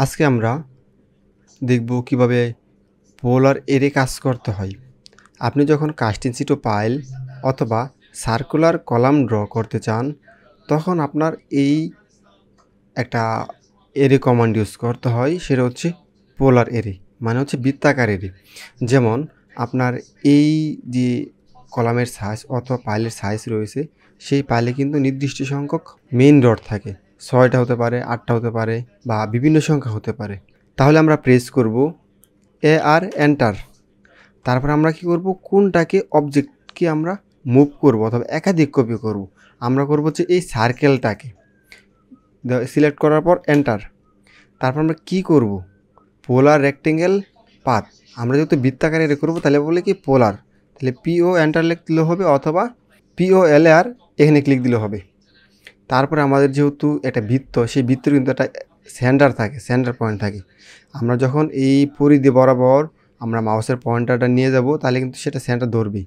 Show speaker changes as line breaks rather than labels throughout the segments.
আজকে আমরা দেখব কিভাবে পোলার এরে কাজ করতে হয়। আপনি যখন কাস্টিং শীট ও পাইল অথবা সার্কুলার কলাম ড্র করতে চান, তখন আপনার এই একটা এরে কমান্ড ইউজ করতে হয়, সেটা হচ্ছে পোলার এরে, মানে হচ্ছে বৃত্তাকার এরে। যেমন আপনার এই যে কলামের সাইজ অথবা পাইলের সাইজ রয়েছে, সেই পাইলে কিন্তু নির্দিষ্ট সংখ্যক মেইন রড থাকে, 6টা হতে পারে, 8টা হতে পারে, বা বিভিন্ন সংখ্যা হতে পারে। তাহলে আমরা প্রেস করব আর এন্টার। তারপর আমরা কি করব, কোনটাকে অবজেক্টকে আমরা মুভ করব অথবা একাধিক কপি করব। আমরা করব যে এই সার্কেলটাকে সিলেক্ট করার পর এন্টার। তারপর আমরা কি করব, পোলার রেক্টেঙ্গেল পাথ। আমরা যেহেতু বৃত্তাকারে করব, তাহলে বলে কি পোলার, তাহলে পিও এন্টার লিখলে হবে, অথবা POLAR এখানে ক্লিক দিলে হবে। তারপরে আমাদের যেহেতু একটা বৃত্ত, সেই বৃত্তের কিন্তু একটা সেন্টার থাকে, সেন্টার পয়েন্ট থাকে। আমরা যখন এই পরিধি বরাবর আমরা মাউসের পয়েন্টারটা নিয়ে যাব, তাহলে কিন্তু সেটা সেন্টার ধরবেই।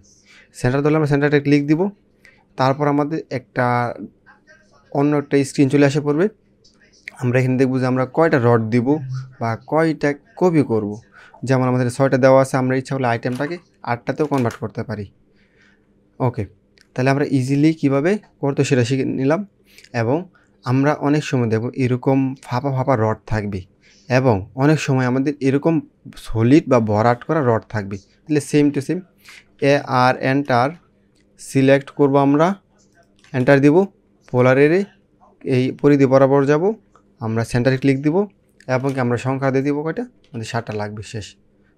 সেন্টার ধরলে আমরা সেন্টারটা ক্লিক দিব। তারপর আমাদের অন্য একটা স্ক্রিন চলে আসে পড়বে। আমরা এখানে দেখব যে আমরা কয়টা রড দিব বা কয়টা কপি করব। যেমন আমাদের 6টা দেওয়া আছে, আমরা ইচ্ছা হলে আইটেমটাকে 8টাতেও কনভার্ট করতে পারি। ওকে, তাহলে আমরা ইজিলি কীভাবে করতে সেটা শিখে নিলাম। এবং আমরা অনেক সময় দেখব এরকম ফাঁপা ফাঁপা রড থাকবে, এবং অনেক সময় আমাদের এরকম সলিড বা ভরাট করা রড থাকবে। তাহলে সেম টু সেম আর এন্টার সিলেক্ট করব, আমরা এন্টার দিব, পোলারের এই পরিধি বরাবর যাব, আমরা সেন্টারে ক্লিক দিব, এবং আমরা সংখ্যা দিয়ে দিব কয়টা, আমাদের 7টা লাগবে, শেষ।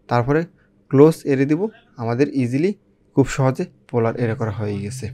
তারপরে ক্লোজ এরে দিব। আমাদের ইজিলি খুব সহজে পোলার এরে করা হয়ে গেছে।